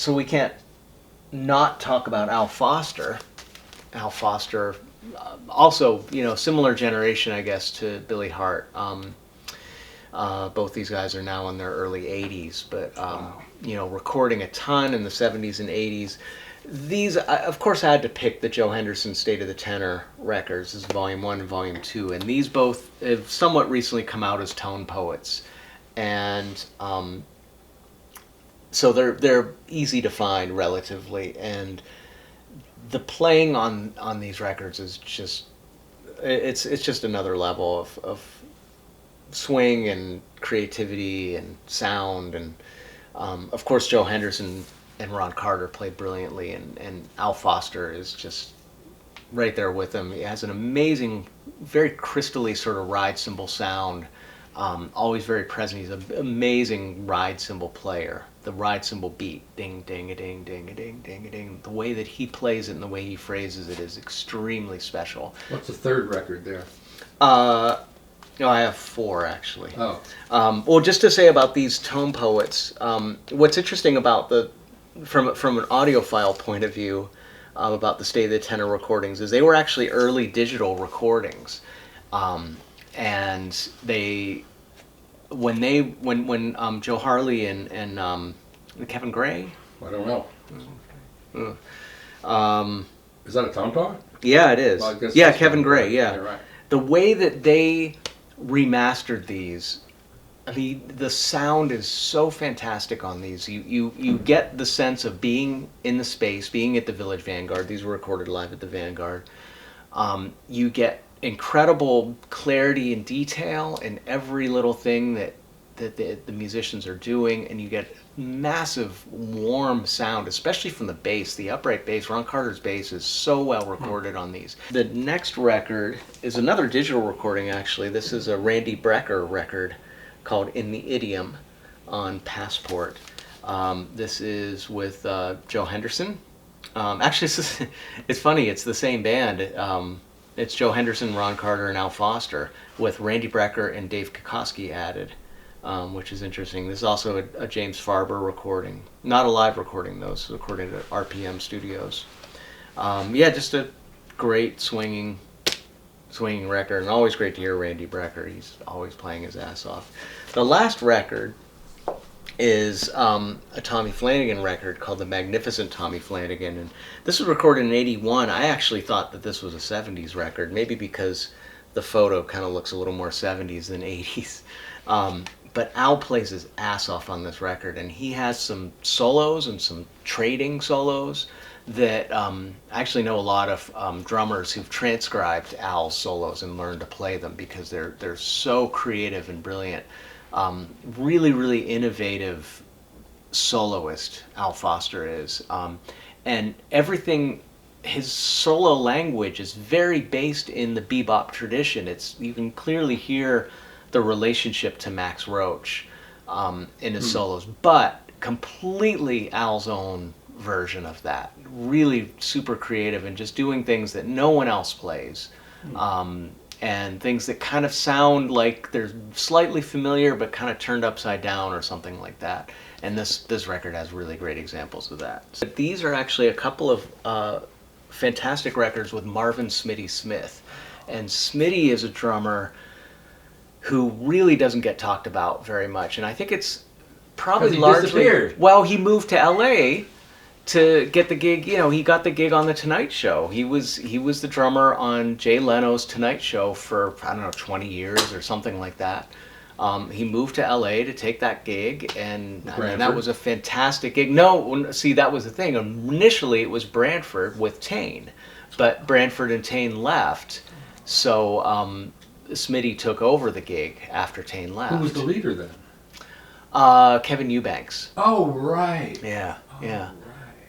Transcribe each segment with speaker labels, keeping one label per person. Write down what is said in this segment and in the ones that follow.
Speaker 1: so we can't not talk about Al Foster. Al Foster, also, similar generation, I guess, to Billy Hart. Both these guys are now in their early 80s, but, recording a ton in the 70s and 80s. These, of course, I had to pick the Joe Henderson State of the Tenor records. This is Volume 1 and Volume 2, and these both have somewhat recently come out as tone poets. And so they're easy to find relatively, and the playing on these records is just, it's just another level of swing and creativity and sound, and of course Joe Henderson and Ron Carter played brilliantly, and Al Foster is just right there with him. He has an amazing, very crystally sort of ride cymbal sound, always very present. He's an amazing ride cymbal player. The ride cymbal beat, ding, ding, a ding, ding, a ding, ding, a ding. The way that he plays it and the way he phrases it is extremely special.
Speaker 2: What's the third record there?
Speaker 1: No, I have 4 actually.
Speaker 2: Oh.
Speaker 1: Well, just to say about these tone poets, what's interesting about from an audiophile point of view, about the State of the Tenor recordings is they were actually early digital recordings, and when Joe Harley and Kevin Gray.
Speaker 2: I don't know. Is that a Tom Talk?
Speaker 1: Yeah, it is.
Speaker 2: Well,
Speaker 1: yeah, Kevin Gray. Yeah,
Speaker 2: you're right.
Speaker 1: The way that they remastered these, the sound is so fantastic on these. You get the sense of being in the space, being at the Village Vanguard. These were recorded live at the Vanguard. You get incredible clarity and detail in every little thing that the musicians are doing, and you get massive warm sound, especially from the bass. The upright bass, Ron Carter's bass, is so well recorded on these. The next record is another digital recording, actually. This is a Randy Brecker record called In the Idiom on Passport. This is with Joe Henderson. Actually, it's funny, it's the same band. It's Joe Henderson, Ron Carter, and Al Foster, with Randy Brecker and Dave Kokoski added, which is interesting. This is also a James Farber recording. Not a live recording, though. It's recorded at RPM Studios. Yeah, just a great swinging record, and always great to hear Randy Brecker. He's always playing his ass off. The last record is a Tommy Flanigan record called The Magnificent Tommy Flanigan, and this was recorded in '81. I actually thought that this was a 70s record, maybe because the photo kind of looks a little more 70s than 80s. But Al plays his ass off on this record, and he has some solos and some trading solos that I actually know a lot of drummers who've transcribed Al's solos and learned to play them because they're so creative and brilliant. Really, really innovative soloist Al Foster is. And everything, his solo language is very based in the bebop tradition. You can clearly hear the relationship to Max Roach in his solos, but completely Al's own version of that. Really super creative and just doing things that no one else plays. And things that kind of sound like they're slightly familiar but kind of turned upside down or something like that. And this record has really great examples of that. But these are actually a couple of fantastic records with Marvin Smitty Smith. And Smitty is a drummer who really doesn't get talked about very much. And I think it's probably largely...
Speaker 2: disappeared.
Speaker 1: Well, he moved to LA to get the gig. He got the gig on The Tonight Show. He was the drummer on Jay Leno's Tonight Show for, 20 years or something like that. He moved to LA to take that gig, and that was a fantastic gig. No, see, that was the thing. Initially, it was Branford with Tane, but Branford and Tane left, so Smitty took over the gig after Tane left.
Speaker 2: Who was the leader then?
Speaker 1: Kevin Eubanks.
Speaker 2: Oh, right.
Speaker 1: Yeah, yeah.
Speaker 2: Right.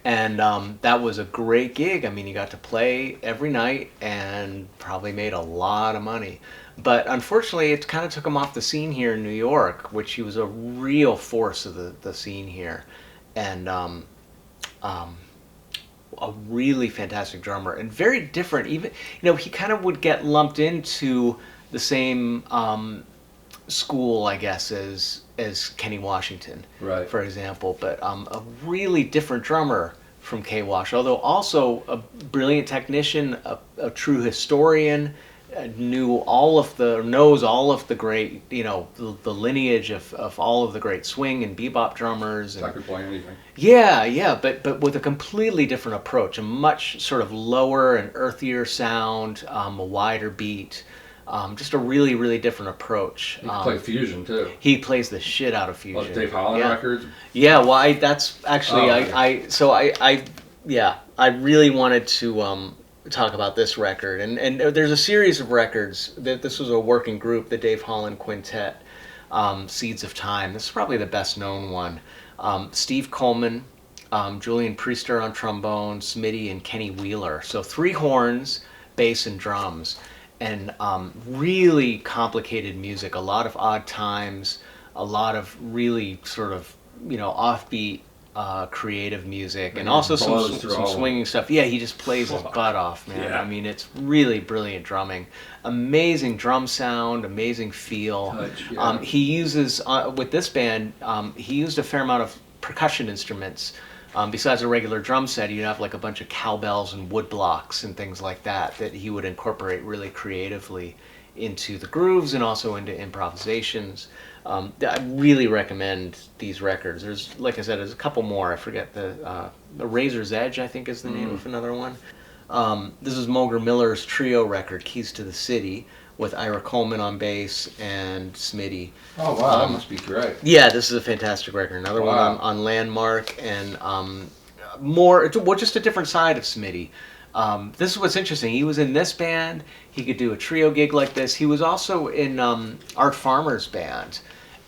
Speaker 1: And that was a great gig. I mean, he got to play every night and probably made a lot of money. But unfortunately, it kind of took him off the scene here in New York, which he was a real force of the scene here. And a really fantastic drummer and very different. Even, he kind of would get lumped into the same school, I guess, as Kenny Washington,
Speaker 2: Right.
Speaker 1: for example, but a really different drummer from K. Wash, although also a brilliant technician, a true historian, knows all of the great, the lineage of all of the great swing and bebop drummers.
Speaker 2: I could play anything.
Speaker 1: Yeah, but with a completely different approach, a much sort of lower and earthier sound, a wider beat, just a really, really different approach.
Speaker 2: He could play fusion too.
Speaker 1: He plays the shit out of fusion.
Speaker 2: Well, Dave Holland records.
Speaker 1: Yeah, well, that's actually I really wanted to talk about this record, and there's a series of records that this was a working group, the Dave Holland Quintet, Seeds of Time. This is probably the best known one. Steve Coleman, Julian Priester on trombone, Smitty, and Kenny Wheeler. So 3 horns, bass, and drums, and really complicated music. A lot of odd times, a lot of really sort of offbeat, creative music, and also some swinging stuff. Yeah, he just plays his butt off, man. Yeah. I mean, it's really brilliant drumming, amazing drum sound, amazing feel. Touch, yeah. He uses with this band, he used a fair amount of percussion instruments. Besides a regular drum set, you'd have like a bunch of cowbells and wood blocks and things like that he would incorporate really creatively into the grooves and also into improvisations. I really recommend these records. There's, like I said, there's a couple more. I forget the Razor's Edge, I think, is the name of another one. This is MRE Miller's trio record, Keys to the City, with Ira Coleman on bass and Smitty.
Speaker 2: Oh wow, that must be great.
Speaker 1: Yeah, this is a fantastic record. Another one on Landmark, and just a different side of Smitty. This is what's interesting. He was in this band. He could do a trio gig like this. He was also in Art Farmer's band,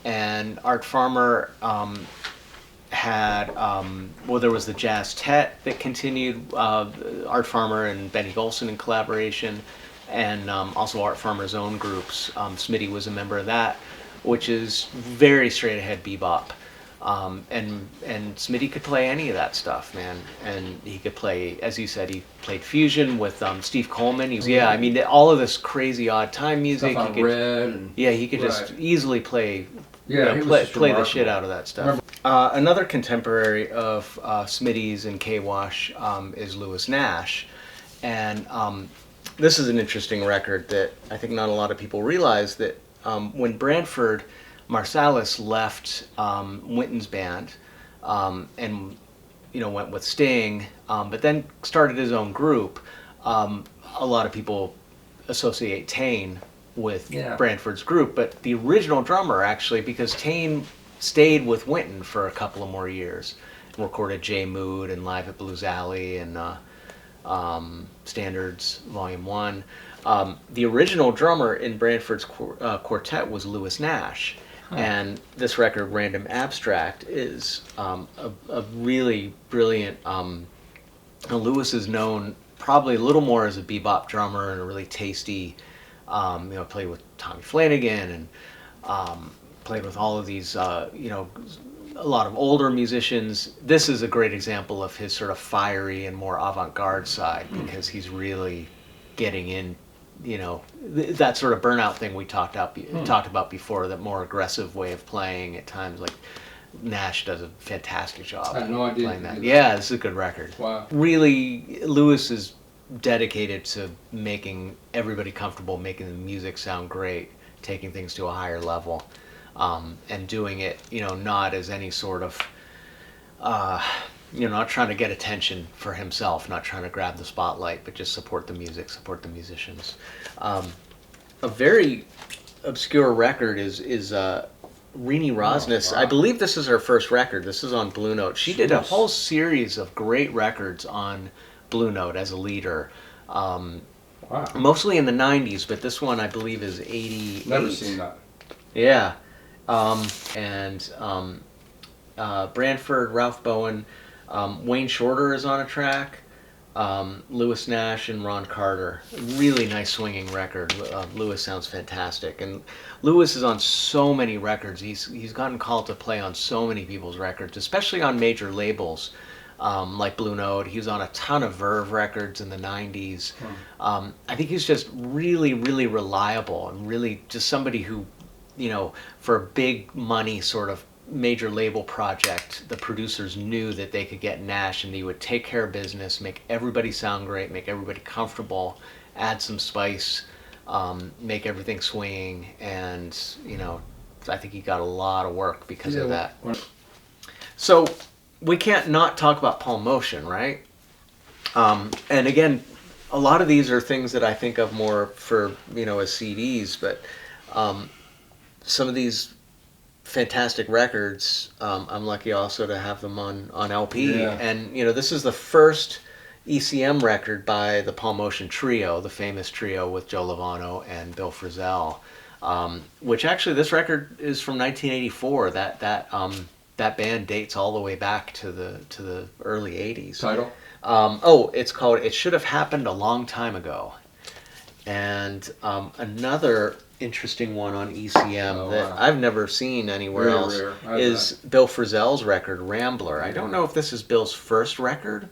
Speaker 1: and Art Farmer had there was the Jazz Tet that continued, Art Farmer and Benny Golson in collaboration, and also Art Farmer's own groups. Smitty was a member of that, which is very straight ahead bebop. And Smitty could play any of that stuff, man. And he could play, as you said, he played fusion with Steve Coleman. I mean, all of this crazy odd time music.
Speaker 2: Stuff on Red. And,
Speaker 1: he could just easily play. Play the shit out of that stuff. Another contemporary of Smitty's and K-Wash is Louis Nash, and this is an interesting record that I think not a lot of people realize, that when Branford Marsalis left Wynton's band and went with Sting, but then started his own group, a lot of people associate Tane with Branford's group, but the original drummer, actually, because Tane stayed with Wynton for a couple of more years and recorded J Mood and Live at Blues Alley and Standards Volume 1. The original drummer in Branford's quartet was Louis Nash. And this record, Random Abstract, is a really brilliant. Louis is known probably a little more as a bebop drummer and a really tasty. Played with Tommy Flanigan and played with all of these, a lot of older musicians. This is a great example of his sort of fiery and more avant-garde side, because he's really getting in. That sort of burnout thing we talked about before, that more aggressive way of playing at times. Like Nash does a fantastic job.
Speaker 2: I had no idea
Speaker 1: playing that. Yeah, this is a good record.
Speaker 2: Wow.
Speaker 1: Really, Louis is dedicated to making everybody comfortable, making the music sound great, taking things to a higher level, and doing it, not as any sort of not trying to get attention for himself, not trying to grab the spotlight, but just support the music, support the musicians. A very obscure record is Rene Rosnes. I believe this is her first record. This is on Blue Note. She did a whole series of great records on Blue Note as a leader. Mostly in the 90s, but this one I believe is 88.
Speaker 2: Never seen that.
Speaker 1: Yeah. Branford, Ralph Bowen, Wayne Shorter is on a track, Louis Nash and Ron Carter. Really nice swinging record. Louis sounds fantastic, and Louis is on so many records. He's gotten called to play on so many people's records, especially on major labels like Blue Note. He was on a ton of Verve records in the 90s. I think he's just really, really reliable, and really just somebody who for a big money sort of major label project, the producers knew that they could get Nash and he would take care of business, make everybody sound great, make everybody comfortable, add some spice, make everything swinging, and I think he got a lot of work because of that. So we can't not talk about Paul Motion, right? And again, a lot of these are things that I think of more for as CDs, but some of these fantastic records, I'm lucky also to have them on LP.
Speaker 2: Yeah.
Speaker 1: And this is the first ECM record by the Paul Motion Trio, the famous trio with Joe Lovano and Bill Frisell, which actually this record is from 1984. That band dates all the way back to the early 80s.
Speaker 2: Title?
Speaker 1: It's called It Should Have Happened a Long Time Ago. And another interesting one on ECM that I've never seen anywhere else is Bill Frisell's record, Rambler. I don't know if this is Bill's first record.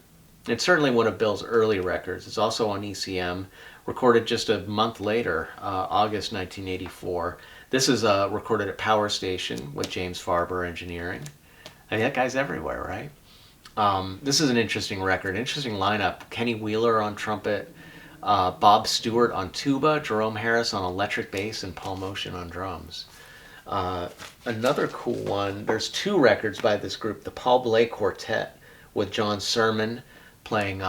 Speaker 1: It's certainly one of Bill's early records. It's also on ECM, recorded just a month later, August 1984. This is recorded at Power Station with James Farber engineering. I mean, that guy's everywhere, right? This is an interesting record, interesting lineup. Kenny Wheeler on trumpet, Bob Stewart on tuba, Jerome Harris on electric bass, and Paul Motion on drums. Another cool one, there's two records by this group, the Paul Bley Quartet with John Sermon playing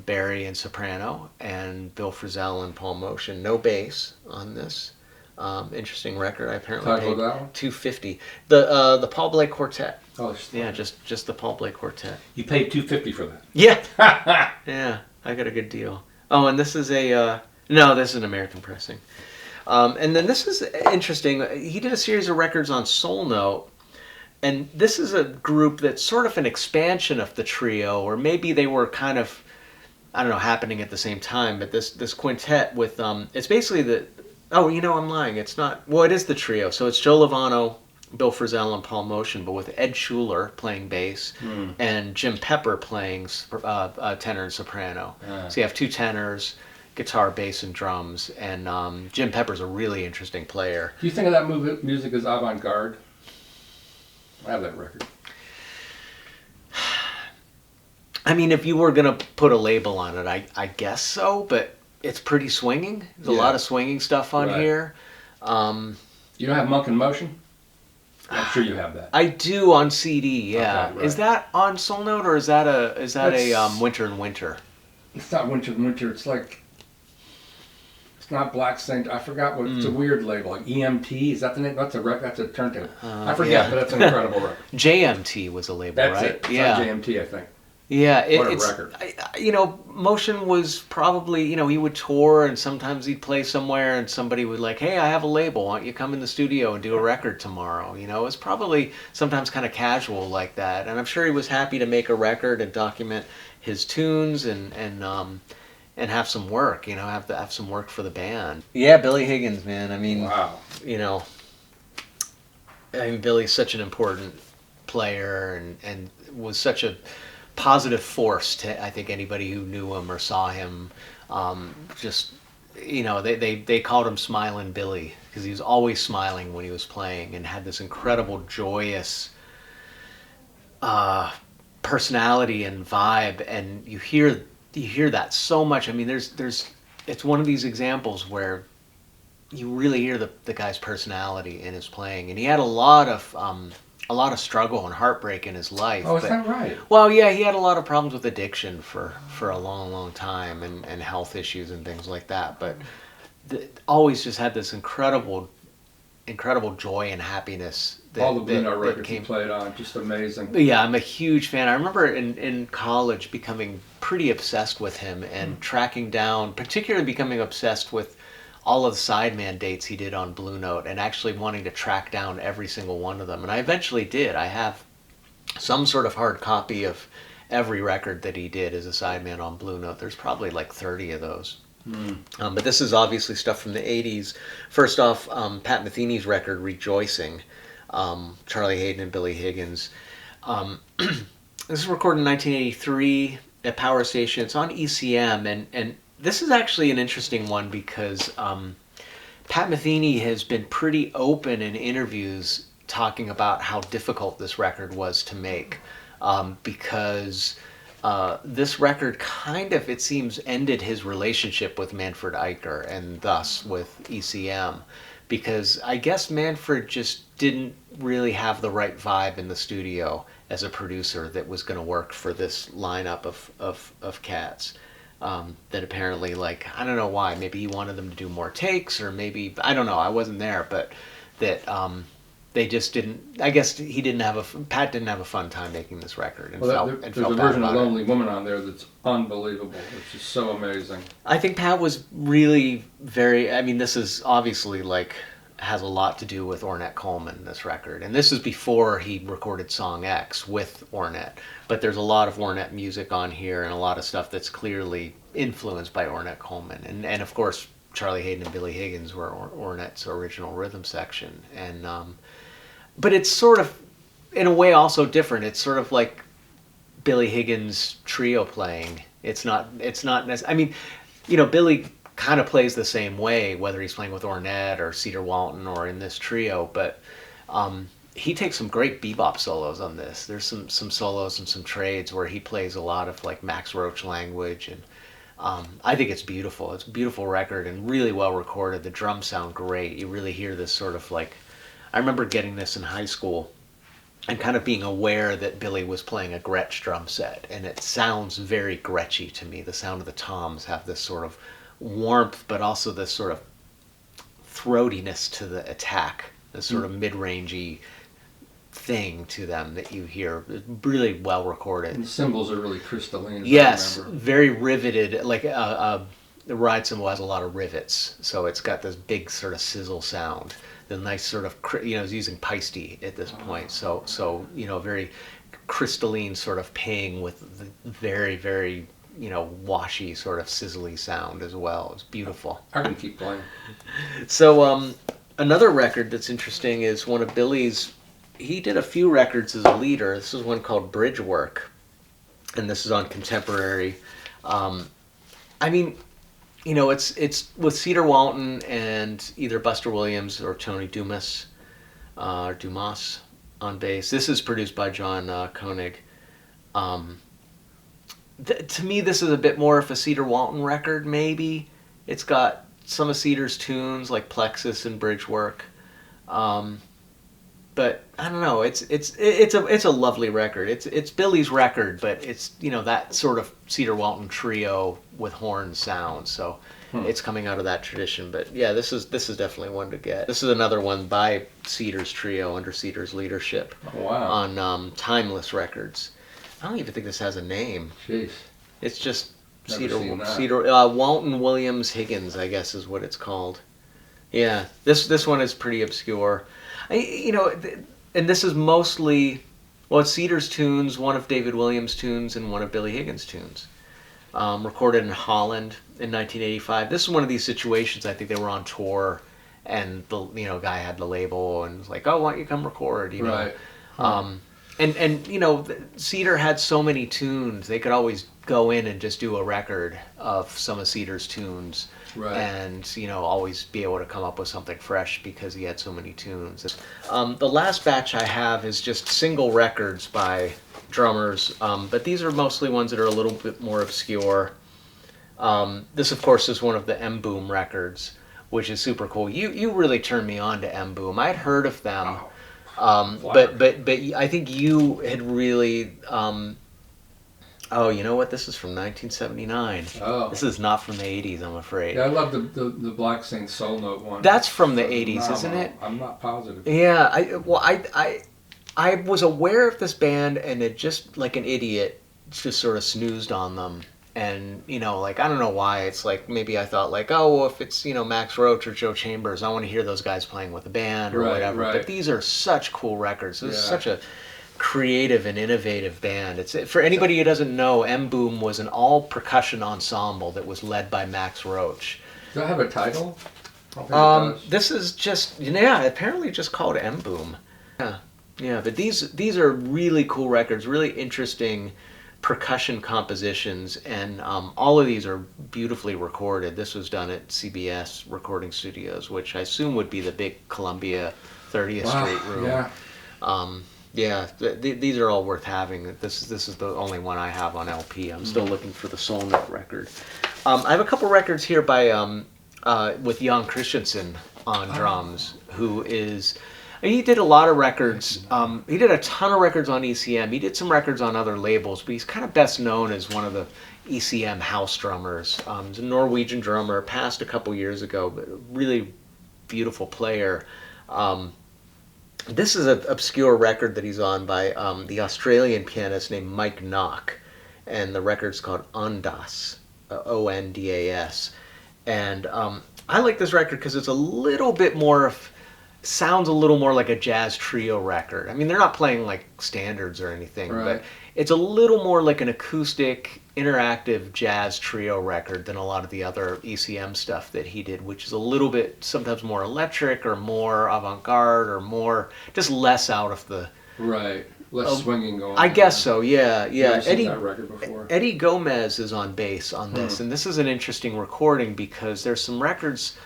Speaker 1: Barry and soprano, and Bill Frisell and Paul Motion. No bass on this. Interesting record. I apparently paid $250. The Paul Bley Quartet.
Speaker 2: Oh,
Speaker 1: yeah, just the Paul Bley Quartet.
Speaker 2: You paid $250 for that.
Speaker 1: Yeah, yeah, I got a good deal. Oh, and this is this is an American pressing. And then this is interesting. He did a series of records on Soul Note, and this is a group that's sort of an expansion of the trio, or maybe they were kind of, I don't know, happening at the same time. But this quintet with it's basically I'm lying. It's not. Well, it is the trio. So it's Joe Lovano, Bill Frisell, and Paul Motion, but with Ed Schuler playing bass and Jim Pepper playing tenor and soprano. So you have two tenors, guitar, bass, and drums. And Jim Pepper's a really interesting player.
Speaker 2: Do you think of that music as avant-garde? I have that record.
Speaker 1: I mean, if you were going to put a label on it, I guess so, but it's pretty swinging. There's a lot of swinging stuff on here.
Speaker 2: You don't have Monk in Motion? I'm sure you have that.
Speaker 1: I do on CD, yeah.
Speaker 2: Okay, right.
Speaker 1: Is that on Soul Note, or is that a Winter and Winter?
Speaker 2: It's not Winter and Winter. It's like, it's not Black Saint. I forgot what. It's a weird label. Like EMT. Is that the name? That's a record. That's a turntable. I forget, but that's an incredible record.
Speaker 1: JMT was a label,
Speaker 2: that's
Speaker 1: right?
Speaker 2: It's on JMT, I think.
Speaker 1: Yeah,
Speaker 2: what a record.
Speaker 1: Motion was probably, he would tour and sometimes he'd play somewhere and somebody would like, hey, I have a label. Why don't you come in the studio and do a record tomorrow? It was probably sometimes kind of casual like that. And I'm sure he was happy to make a record and document his tunes and have some work, have some work for the band. Yeah, Billy Higgins, man. I mean,
Speaker 2: wow.
Speaker 1: Billy's such an important player and was such a positive force to, I think, anybody who knew him or saw him. They called him Smiling Billy because he was always smiling when he was playing and had this incredible joyous personality and vibe, and you hear that so much. I mean, it's one of these examples where you really hear the guy's personality in his playing, and he had a lot of struggle and heartbreak in his life.
Speaker 2: Oh, is that right?
Speaker 1: Well, yeah, he had a lot of problems with addiction for a long, long time and health issues and things like that. But always just had this incredible joy and happiness.
Speaker 2: All the Blue Note records he played on, just amazing.
Speaker 1: Yeah, I'm a huge fan. I remember in college becoming pretty obsessed with him and tracking down, particularly becoming obsessed with all of the sideman dates he did on Blue Note and actually wanting to track down every single one of them. And I eventually did. I have some sort of hard copy of every record that he did as a sideman on Blue Note. There's probably like 30 of those. But this is obviously stuff from the 80s. First off, Pat Metheny's record, Rejoicing, Charlie Hayden and Billy Higgins. This is recorded in 1983 at Power Station. It's on ECM, and this is actually an interesting one because Pat Metheny has been pretty open in interviews talking about how difficult this record was to make, because this record kind of, it seems, ended his relationship with Manfred Eicher and thus with ECM, because I guess Manfred just didn't really have the right vibe in the studio as a producer that was going to work for this lineup of cats. That apparently, like, I don't know why, maybe he wanted them to do more takes, or maybe, I don't know, I wasn't there, but that they just didn't, I guess Pat didn't have a fun time making this record, and
Speaker 2: there's a version of Lonely Woman on there that's unbelievable. It's just so amazing.
Speaker 1: I think Pat was really very, I mean, this is obviously, like, has a lot to do with Ornette Coleman, this record. And this is before he recorded Song X with Ornette. But there's a lot of Ornette music on here and a lot of stuff that's clearly influenced by Ornette Coleman. And of course, Charlie Hayden and Billy Higgins were Ornette's original rhythm section. And but it's sort of, in a way, also different. It's sort of like Billy Higgins trio playing. It's not I mean, you know, Billy kind of plays the same way, whether he's playing with Ornette or Cedar Walton or in this trio, but he takes some great bebop solos on this. There's some solos and some trades where he plays a lot of like Max Roach language, and I think it's beautiful. It's a beautiful record and really well recorded. The drums sound great. You really hear this sort of like, I remember getting this in high school and kind of being aware that Billy was playing a Gretsch drum set, and it sounds very Gretschy to me. The sound of the toms have this sort of warmth, but also this sort of throatiness to the attack, this sort of mid-rangey thing to them that you hear. Really well recorded.
Speaker 2: And the cymbals are really crystalline.
Speaker 1: Yes, very riveted. Like the ride cymbal has a lot of rivets, so it's got this big sort of sizzle sound. The nice sort of, you know, he's using Paiste at this point, so you know, very crystalline sort of ping with the very, very, you know, washy sort of sizzly sound as well. It's beautiful.
Speaker 2: I can keep playing.
Speaker 1: So another record that's interesting is one of Billy's. He did a few records as a leader. This is one called Bridge Work, and this is on Contemporary. I mean, you know, it's with Cedar Walton and either Buster Williams or Tony Dumas on bass. This is produced by John Koenig. To me, this is a bit more of a Cedar Walton record, maybe. It's got some of Cedar's tunes, like Plexus and Bridge Work. But I don't know. It's a lovely record. It's Billy's record, but it's, you know, that sort of Cedar Walton trio with horn sound. So it's coming out of that tradition. But yeah, this is definitely one to get. This is another one by Cedars Trio under Cedars leadership.
Speaker 2: Oh, wow.
Speaker 1: On Timeless Records. I don't even think this has a name.
Speaker 2: Jeez.
Speaker 1: It's just
Speaker 2: Never
Speaker 1: Cedar Walton Williams Higgins, I guess is what it's called. Yeah, this one is pretty obscure. You know, and this is mostly, well, it's Cedar's tunes, one of David Williams' tunes, and one of Billy Higgins' tunes. Recorded in Holland in 1985. This is one of these situations. I think they were on tour, and the guy had the label and was like, "Oh, why don't you come record?" You know.
Speaker 2: Right.
Speaker 1: And you know, Cedar had so many tunes. They could always go in and just do a record of some of Cedar's tunes.
Speaker 2: Right.
Speaker 1: And, you know, always be able to come up with something fresh because he had so many tunes. The last batch I have is just single records by drummers, but these are mostly ones that are a little bit more obscure. This, of course, is one of the Emoom records, which is super cool. You really turned me on to Emoom. I'd heard of them, but I think you had really... Oh, you know what? This is from 1979.
Speaker 2: Oh.
Speaker 1: This is not from the 80s, I'm afraid.
Speaker 2: Yeah, I love the Black Saint Soul Note one.
Speaker 1: That's from the 80s, isn't it?
Speaker 2: I'm not positive.
Speaker 1: Yeah, I was aware of this band, and it just, like an idiot, just sort of snoozed on them. And, you know, like, I don't know why. It's like, maybe I thought, like, oh, well, if it's, you know, Max Roach or Joe Chambers, I want to hear those guys playing with a band or whatever.
Speaker 2: Right.
Speaker 1: But these are such cool records. This is such a creative and innovative band. It's for anybody who doesn't know, Emoom was an all percussion ensemble that was led by Max Roach.
Speaker 2: Does that have a title? I don't think it does.
Speaker 1: This is just apparently just called Emoom. Yeah, but these are really cool records, really interesting percussion compositions, and all of these are beautifully recorded. This was done at CBS Recording Studios, which I assume would be the big Columbia 30th Street room.
Speaker 2: Yeah.
Speaker 1: Yeah, these are all worth having. This is the only one I have on LP. I'm still looking for the Soul Note record. I have a couple records here by with Jan Christensen on drums, who is. He did a lot of records. He did a ton of records on ECM. He did some records on other labels, but he's kind of best known as one of the ECM house drummers. He's a Norwegian drummer, passed a couple years ago, but a really beautiful player. This is an obscure record that he's on by the Australian pianist named Mike Nock, and the record's called Ondas, Ondas. And I like this record because it's a little bit more sounds a little more like a jazz trio record. I mean, they're not playing like standards or anything, but it's a little more like an acoustic, interactive jazz trio record than a lot of the other ECM stuff that he did, which is a little bit sometimes more electric or more avant-garde or more just less out of the
Speaker 2: less swinging going.
Speaker 1: I guess so. Yeah.
Speaker 2: I've seen that record before.
Speaker 1: Eddie Gomez is on bass on this, and this is an interesting recording because there's some records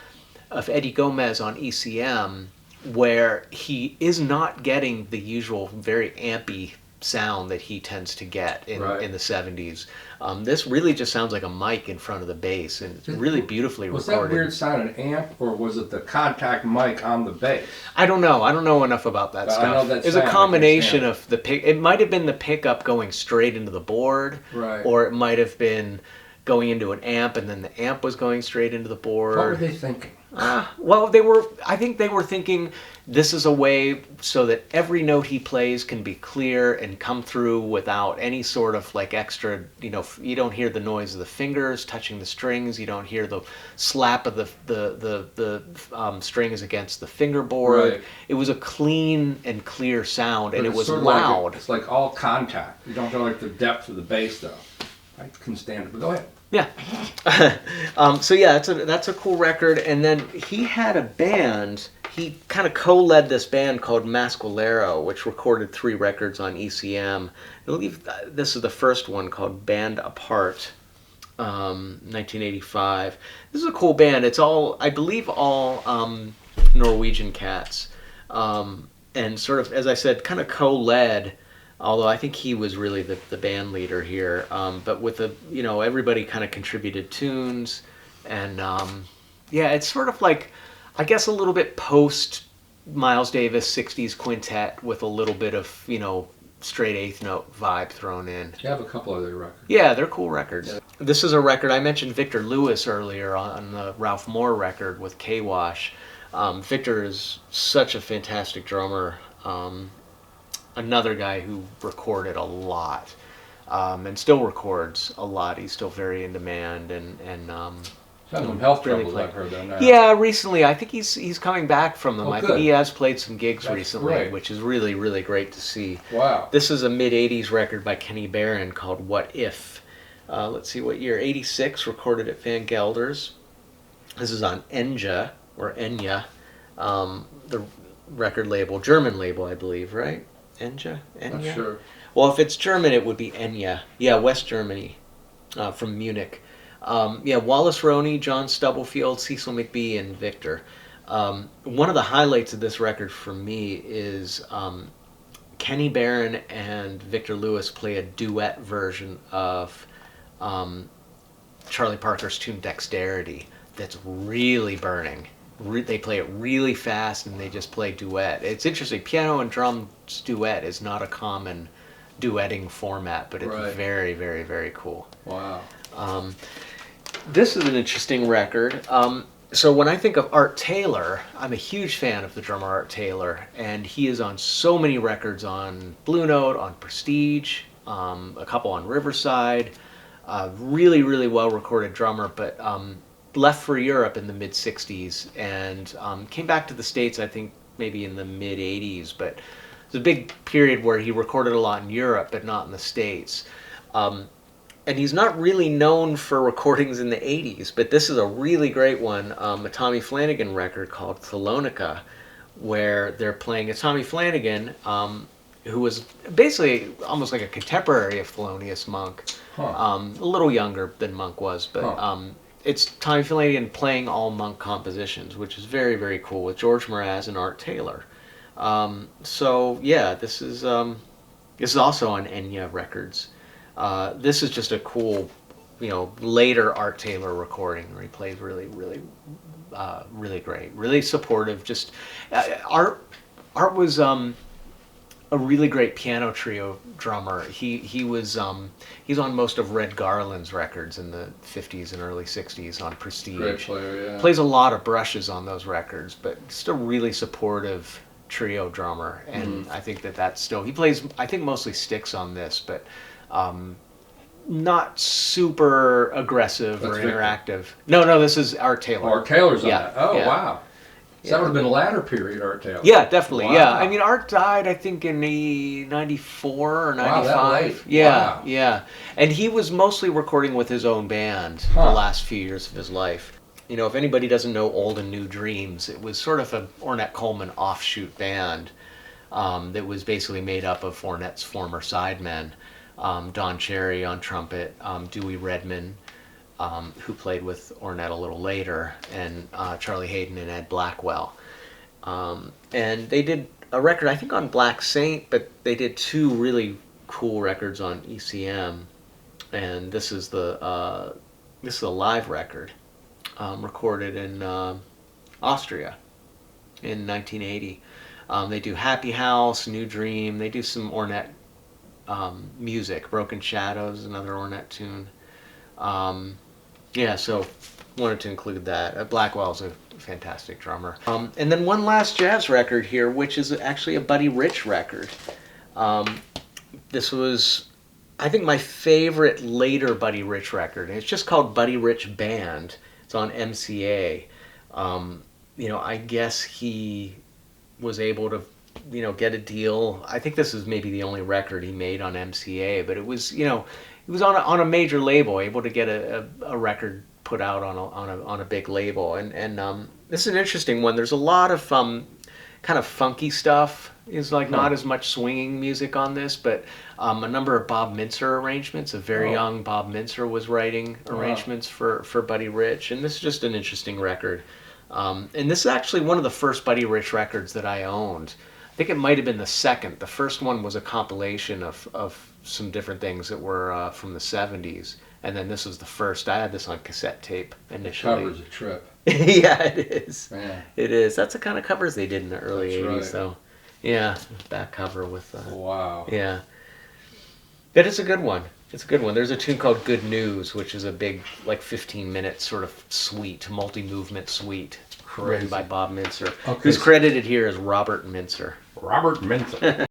Speaker 1: of Eddie Gomez on ECM where he is not getting the usual very ampy sound that he tends to get in the 70s. This really just sounds like a mic in front of the bass, and it's really beautifully recorded.
Speaker 2: Was that weird sound an amp, or was it the contact mic on the bass?
Speaker 1: I don't know. I don't know enough about that stuff.
Speaker 2: I know that
Speaker 1: it's a combination of the pick. It might have been the pickup going straight into the board, or it might have been going into an amp, and then the amp was going straight into the board.
Speaker 2: What were they thinking?
Speaker 1: Well, I think they were thinking this is a way so that every note he plays can be clear and come through without any sort of like extra, you don't hear the noise of the fingers touching the strings, you don't hear the slap of the strings against the fingerboard. It was a clean and clear sound, and it was loud.
Speaker 2: It's like all contact. You don't know like the depth of the bass though. I couldn't stand it, but go ahead.
Speaker 1: Yeah. So yeah, that's a cool record. And then he had a band. He kind of co-led this band called Masqualero, which recorded 3 records on ECM. I believe this is the first one called Band Apart, 1985. This is a cool band. It's all, I believe, all Norwegian cats. And sort of, as I said, kind of co-led. Although I think he was really the band leader here, but with everybody kind of contributed tunes, and it's sort of like, I guess, a little bit post Miles Davis 60s quintet with a little bit of straight eighth note vibe thrown in.
Speaker 2: You have a couple other records.
Speaker 1: Yeah, they're cool records. Yeah. This is a record I mentioned Victor Lewis earlier on the Ralph Moore record with K-Wash. Victor is such a fantastic drummer. Another guy who recorded a lot, and still records a lot. He's still very in demand, and
Speaker 2: some health troubles I've heard though now.
Speaker 1: Yeah, recently I think he's coming back from them. I think he has played some gigs recently, which is really, really great to see.
Speaker 2: Wow.
Speaker 1: This is a mid-'80s record by Kenny Barron called What If. Let's see what year. 86, recorded at Van Gelder's. This is on Enya, the record label, German label, I believe, right? Enya?
Speaker 2: Not sure.
Speaker 1: Well, if it's German, it would be Enya. Yeah, West Germany, from Munich. Wallace Roney, John Stubblefield, Cecil McBee, and Victor. One of the highlights of this record for me is Kenny Barron and Victor Lewis play a duet version of Charlie Parker's tune Dexterity that's really burning. They play it really fast, and they just play duet. It's interesting. Piano and drums duet is not a common duetting format, but it's very, very, very cool.
Speaker 2: Wow.
Speaker 1: This is an interesting record. So when I think of Art Taylor, I'm a huge fan of the drummer Art Taylor, and he is on so many records on Blue Note, on Prestige, a couple on Riverside. Really, really well-recorded drummer, but left for Europe in the mid-'60s and came back to the States, I think, maybe in the mid-'80s, but it's a big period where he recorded a lot in Europe, but not in the States. And he's not really known for recordings in the 80s, but this is a really great one, a Tommy Flanigan record called Thalonica, where they're playing, it's Tommy Flanigan, who was basically almost like a contemporary of Thelonious Monk. A little younger than Monk was, but it's Tommy Flanigan playing all Monk compositions, which is very, very cool, with George Mraz and Art Taylor. So yeah, this is also on Enya Records. This is just a cool, later Art Taylor recording where he plays really, really, really great, really supportive. Just Art was a really great piano trio drummer. He's on most of Red Garland's records in the 50s and early 60s on Prestige.
Speaker 2: Great player, yeah.
Speaker 1: Plays a lot of brushes on those records, but just a really supportive trio drummer. And I think that's still, he plays, I think, mostly sticks on this, but not super aggressive or interactive. No, this is Art Taylor.
Speaker 2: Art Taylor's on that. Oh,
Speaker 1: yeah.
Speaker 2: Wow. So that would have been a latter period, Art Taylor.
Speaker 1: Yeah, definitely.
Speaker 2: Wow.
Speaker 1: Yeah, I mean, Art died, I think, in the 94 or 95.
Speaker 2: Wow, that late.
Speaker 1: Yeah,
Speaker 2: Wow.
Speaker 1: yeah. And he was mostly recording with his own band the last few years of his life. If anybody doesn't know Old and New Dreams, it was sort of an Ornette Coleman offshoot band that was basically made up of Ornette's former sidemen. Don Cherry on trumpet, Dewey Redman, who played with Ornette a little later, and Charlie Hayden and Ed Blackwell. And they did a record, I think, on Black Saint, but they did two really cool records on ECM. And this is the live record, recorded in Austria in 1980. They do Happy House, New Dream. They do some Ornette music. Broken Shadows, another Ornette tune. So wanted to include that. Blackwell's a fantastic drummer. And then one last jazz record here, which is actually a Buddy Rich record. This was, I think, my favorite later Buddy Rich record. It's just called Buddy Rich Band. It's on MCA. I guess he was able to, get a deal. I think this is maybe the only record he made on MCA, but it was, he was on a major label, able to get a record put out on a big label. And this is an interesting one. There's a lot of kind of funky stuff. Is like not as much swinging music on this, but a number of Bob Mintzer arrangements. A very young Bob Mintzer was writing arrangements for Buddy Rich, and this is just an interesting record. And this is actually one of the first Buddy Rich records that I owned. I think it might have been the second. The first one was a compilation of some different things that were from the 70s. And then this was the first. I had this on cassette tape initially.
Speaker 2: The cover's a trip.
Speaker 1: Yeah, it is.
Speaker 2: Man.
Speaker 1: It is. That's the kind of covers they did in the early 80s.
Speaker 2: Right.
Speaker 1: So, yeah, back cover with...
Speaker 2: wow.
Speaker 1: Yeah. But it's a good one. It's a good one. There's a tune called Good News, which is a big, 15-minute sort of suite, multi-movement suite.
Speaker 2: Crazy.
Speaker 1: Written by Bob Mintzer,
Speaker 2: Okay.
Speaker 1: who's credited here as Robert Mintzer.
Speaker 2: Robert Mintzer.